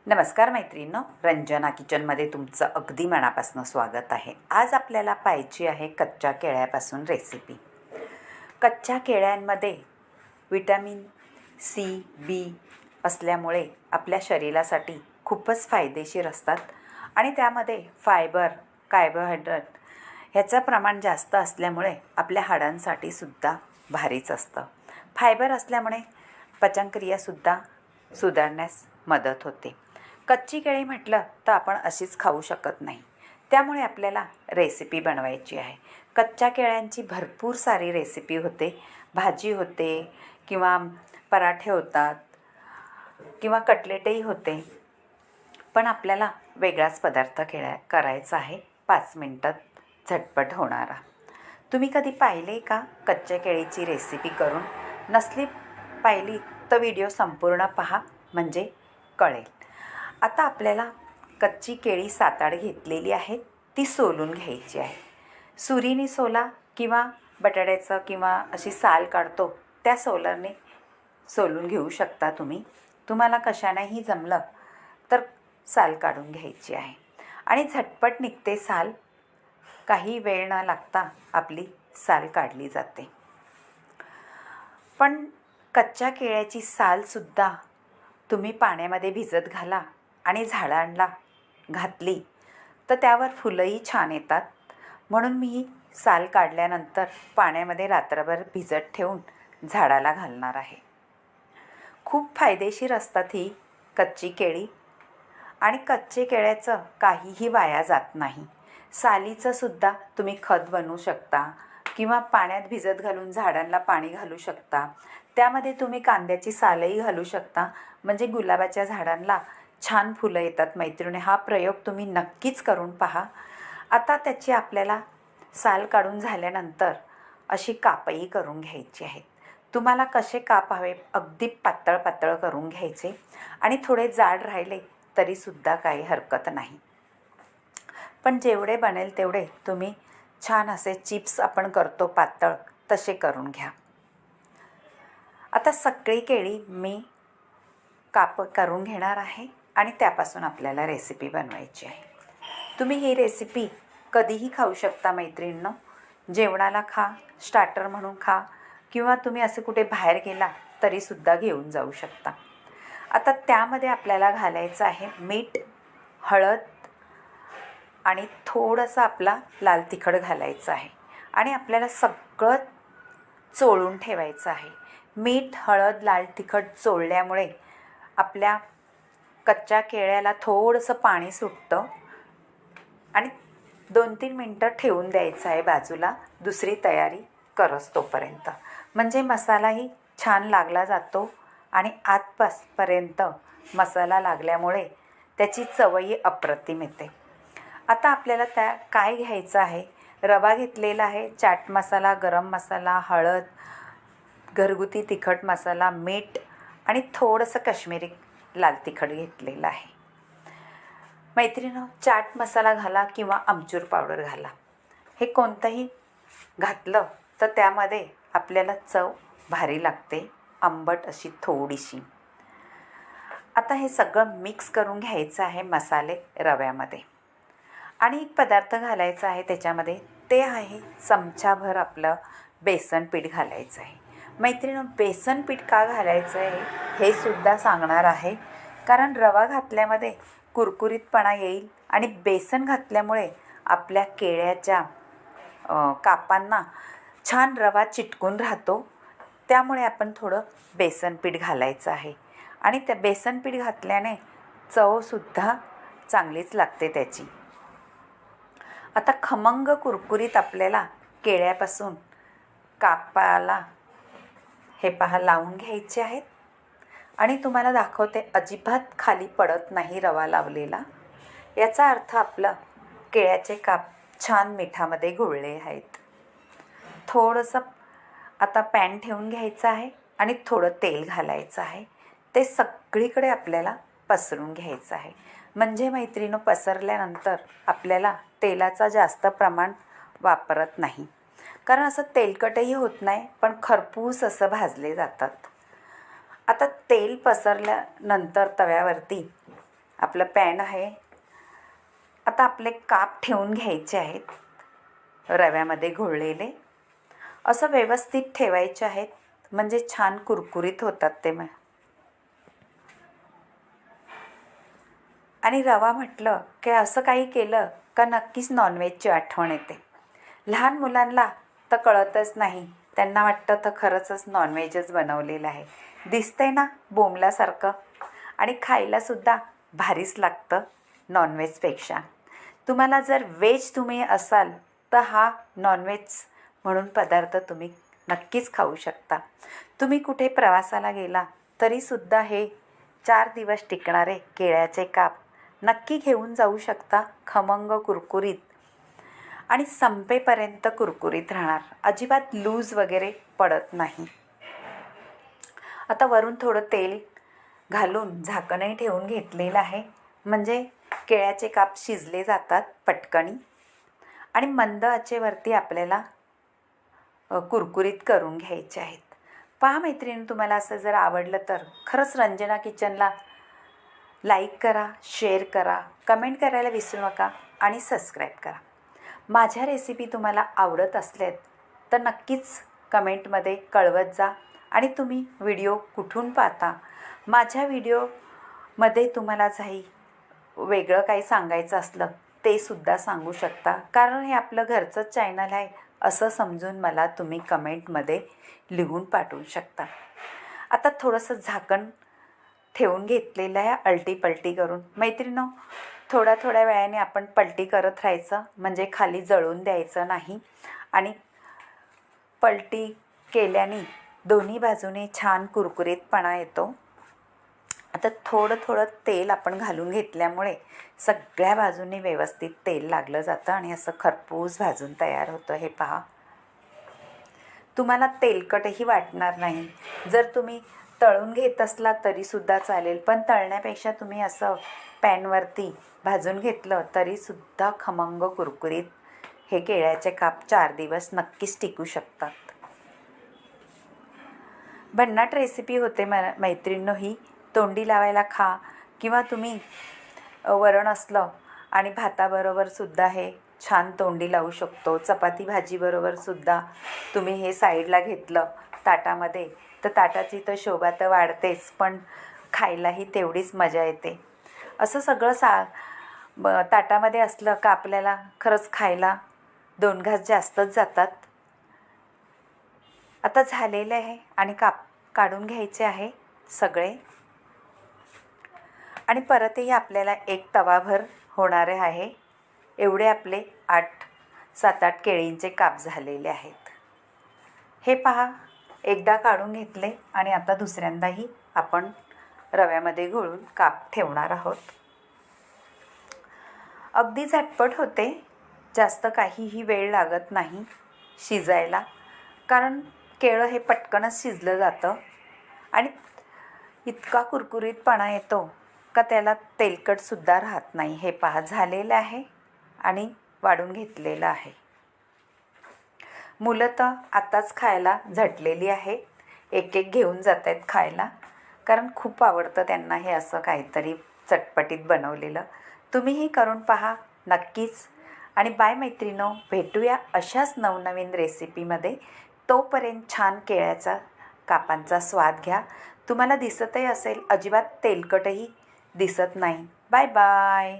नमस्कार मैत्रिणींनो, रंजना किचनमध्ये तुमचं अगदी मनापासून स्वागत आहे। आज आपल्याला पाहायची आहे कच्च्या केळ्यापासून रेसिपी। कच्च्या केळ्यांमध्ये विटॅमिन सी, बी असल्यामुळे आपल्या शरीरासाठी खूपच फायदेशीर असतात आणि त्यामध्ये फायबर, कार्बोहायड्रेट ह्याचं प्रमाण जास्त असल्यामुळे आपल्या हाडांसाठी सुद्धा भारीच असतं। फायबर असल्यामुळे पचनक्रियासुद्धा सुधारण्यास मदत होते। कच्ची केळी म्हटलं तर आपण अशीच खाऊ शकत नाही, त्यामुळे आपल्याला रेसिपी बनवायची आहे। कच्च्या केळ्यांची भरपूर सारी रेसिपी होते, भाजी होते किंवा पराठे होतात किंवा कटलेटही होते, पण आपल्याला वेगळाच पदार्थ करायचा आहे, 5 मिनिटात झटपट होणारा। तुम्ही कधी पाहिले का कच्च्या केळीची रेसिपी करून? नसली पाहिली तर व्हिडिओ संपूर्ण पहा, म्हणजे कळेल। आता आपल्याला कच्ची केळी 7-8 घेतलेली आहे, ती सोलून घ्यायची आहे। सुरीने सोला किंवा बटाट्याचं किंवा अशी साल काढतो त्या सोलरने सोलून घेऊ शकता तुम्ही। तुम्हाला कशानेही जमलं तर साल काढून घ्यायची आहे आणि झटपट निघते साल, काही वेळ न लागता आपली साल काढली जाते। पण कच्च्या केळ्याची सालसुद्धा तुम्ही पाण्यामध्ये भिजत घाला आणि झाडांना घातली तर त्यावर फुलंही छान येतात, म्हणून मी साल काढल्यानंतर पाण्यामध्ये रात्रभर भिजत ठेवून झाडाला घालणार आहे। खूप फायदेशीर असतात ही कच्ची केळी आणि कच्चे केळ्याचं काहीही वाया जात नाही। सालीचं सुद्धा तुम्ही खत बनवू शकता किंवा पाण्यात भिजत घालून झाडांना पाणी घालू शकता। त्यामध्ये तुम्ही कांद्याची सालही घालू शकता, म्हणजे गुलाबाच्या झाडांना छान फुलं येतात। मैत्रिणी, हा प्रयोग तुम्ही नक्कीच करून पहा। आता त्याची आपल्याला साल काढून झाल्यानंतर अशी कापही करून घ्यायची आहेत। तुम्हाला कसे काप हवे, अगदी पातळ पातळ करून घ्यायचे आणि थोडे जाड राहिले तरीसुद्धा काही हरकत नाही, पण जेवढे बनेल तेवढे तुम्ही छान असे चिप्स आपण करतो पातळ, तसे करून घ्या। आता सगळी केळी मी काप करून घेणार आहे आणि त्यापासून आपल्याला रेसिपी बनवायची आहे। तुम्ही ही रेसिपी कधीही खाऊ शकता मैत्रिणींनो, जेवणाला खा, स्टार्टर म्हणून खा किंवा तुम्ही असं कुठे बाहेर गेला तरीसुद्धा घेऊन जाऊ शकता। आता त्यामध्ये आपल्याला घालायचं आहे मीठ, हळद आणि थोडंसं आपला लाल तिखट घालायचं आहे आणि आपल्याला सगळं चोळून ठेवायचं आहे। मीठ, हळद, लाल तिखट चोळल्यामुळे आपल्या कच्च्या केळ्याला थोडंसं पाणी सुटतं आणि 2-3 मिनटं ठेवून द्यायचं आहे बाजूला, दुसरी तयारी करस तोपर्यंत, म्हणजे मसालाही छान लागला जातो आणि आतपर्यंत मसाला लागल्यामुळे त्याची चवही अप्रतिम येते। आता आपल्याला काय घ्यायचं आहे, रवा घेतलेला आहे, चाट मसाला, गरम मसाला, हळद, घरगुती तिखट मसाला, मीठ आणि थोडंसं काश्मीरी लाल तिखट घेतलेलं आहे। मैत्रिणींनो, चाट मसाला घाला किंवा आमचूर पावडर घाला, हे कोणतंही घातलं तर त्यामध्ये आपल्याला चव भारी लागते, आंबट अशी थोडीशी। आता हे सगळं मिक्स करून घ्यायचं आहे मसाले रव्यामध्ये आणि एक पदार्थ घालायचा आहे त्याच्यामध्ये, ते आहे चमचाभर आपलं बेसन पीठ घालायचं आहे। मैत्रिणींनो, बेसन पीठ का घालायचं आहे हे सुद्धा सांगणार आहे, कारण रवा घातल्यामध्ये कुरकुरीतपणा येईल आणि बेसन घातल्यामुळे आपल्या केळ्याच्या कापांना छान रवा चिटकून राहतो, त्यामुळे आपण थोडं बेसन पीठ घालायचं आहे आणि त्या बेसन पीठ घातल्याने चवसुद्धा चांगलीच लागते त्याची। आता खमंग कुरकुरीत आपल्याला केळ्यापासून कापाला हे पहा लावून घ्यायचे आहेत आणि तुम्हाला दाखवते, अजिबात खाली पडत नाही रवा लावलेला, याचा अर्थ आपलं केळ्याचे काप छान मिठामध्ये घोळले आहेत। थोडंसं आता पॅन ठेवून घ्यायचं आहे आणि थोडं तेल घालायचं आहे, ते सगळीकडे आपल्याला पसरून घ्यायचं आहे, म्हणजे मैत्रिणींनो पसरल्यानंतर आपल्याला तेलाचा जास्त प्रमाण वापरत नाही, कारण असं तेलकटही होत नाही, पण खरपूस असं भाजले जातात। आता तेल पसरल्यानंतर तव्यावरती आपलं पॅन आहे. आता आपले काप ठेवून घ्यायचे आहेत रव्यामध्ये घोळलेले. असं व्यवस्थित ठेवायचे आहेत, म्हणजे छान कुरकुरीत होतात ते. आणि रवा म्हटलं की असं काही केलं का नक्कीच नॉनव्हेजची आठवण येते. लहान मुलांना तर कळतच नाही, त्यांना वाटतं तर खरंचच नॉनव्हेजच बनवलेलं आहे. दिसतंय ना बोंबल्यासारखं, आणि खायलासुद्धा भारीच लागतं नॉनव्हेजपेक्षा. तुम्हाला जर व्हेज तुम्ही असाल तर हा नॉनव्हेज म्हणून पदार्थ तुम्ही नक्कीच खाऊ शकता. तुम्ही कुठे प्रवासाला गेला तरीसुद्धा हे 4 दिवस टिकणारे केळ्याचे काप नक्की घेऊन जाऊ शकता. खमंग कुरकुरीत आणि संपेपर्यंत कुरकुरीत राहणार, अजिबात लूज वगैरे पडत नाही. आता वरून थोडं तेल घालून झाकणही ठेवून घेतलेलं आहे, म्हणजे केळ्याचे काप शिजले जातात पटकनी. आणि मंद आचेवरती आपल्याला कुरकुरीत करून घ्यायचे आहेत. पहा मैत्रिणी, तुम्हाला असं जर आवडलं तर खरंच रंजना किचनला लाईक करा, शेअर करा, कमेंट करायला विसरू नका आणि सबस्क्राईब करा. माझ्या रेसिपी तुम्हाला आवडत असल्यात तर नक्कीच कमेंटमध्ये कळवत जा. आणि तुम्ही व्हिडिओ कुठून पाहता, माझ्या व्हिडिओमध्ये तुम्हाला वेगळं काही सांगायचं असलं ते सुद्धा सांगू शकता, कारण हे आपलं घरचंच चॅनल आहे असं समजून मला तुम्ही कमेंटमध्ये लिहून पाठवू शकता. आता थोडंसं झाकण ठेवून घेतलेलं आहे अलटी पलटी करून. मैत्रिणो, थोड्या वेळाने आपण पलटी करत राहायचं, म्हणजे खाली जळून द्यायचं नाही. आणि पलटी केल्याने दोन्ही बाजूने छान कुरकुरीतपणा येतो. आता थोडं तेल आपण घालून घेतल्यामुळे सगळ्या बाजूने व्यवस्थित तेल लागलं जातं आणि असं खरपूस भाजून तयार होतं. हे पहा, तुम्हाला तेलकटही वाटणार नाही. जर तुम्ही तळून घेत असला तरीसुद्धा चालेल, पण तळण्यापेक्षा तुम्ही असं पॅनवरती भाजून घेतलं तरीसुद्धा खमंग कुरकुरीत हे केळ्याचे काप 4 दिवस नक्कीच टिकू शकतात. भन्नाट रेसिपी होते मैत्रिणींनो ही. तोंडी लावायला खा, किंवा तुम्ही वरण असलं आणि भाताबरोबरसुद्धा हे छान तोंडी लावू शकतो. चपाती भाजीबरोबरसुद्धा तुम्ही हे साईडला घेतलं ताटामध्ये तर ताटाची तर शोभा तर वाढतेच, पण खायलाही तेवढीच मजा येते. असं सगळं ताटामध्ये असलं का आपल्याला खरंच खायला 2 घास जास्तच जातात. आता झालेलं आहे आणि काढून घ्यायचे आहे सगळे. आणि परतही आपल्याला एक तवाभर होणारे आहे. एवढे आपले 7-8 केळींचे काप झालेले आहेत. हे पहा, एकदा काढून घेतले आणि आता दुसऱ्यांदाही आपण रव्यामध्ये घोळून काप ठेवणार आहोत. अगदी झटपट होते, जास्त काहीही वेळ लागत नाही शिजायला, कारण केळं हे पटकनच शिजलं जातं आणि इतका कुरकुरीतपणा येतो का त्याला तेलकटसुद्धा राहत नाही. हे पहा, झालेलं आहे आणि वाढून घेतलेलं आहे. मुलं तर आताच खायला झटलेली आहे, एक घेऊन जात आहेत खायला, कारण खूप आवडतं त्यांना हे असं काहीतरी चटपटीत बनवलेलं. तुम्हीही करून पहा नक्कीच. आणि बाय मैत्रिणो, भेटूया अशाच नवनवीन रेसिपीमध्ये. तोपर्यंत छान केळ्याचा कापांचा स्वाद घ्या. तुम्हाला दिसतही असेल, अजिबात तेलकटही दिसत नाही. Bye bye.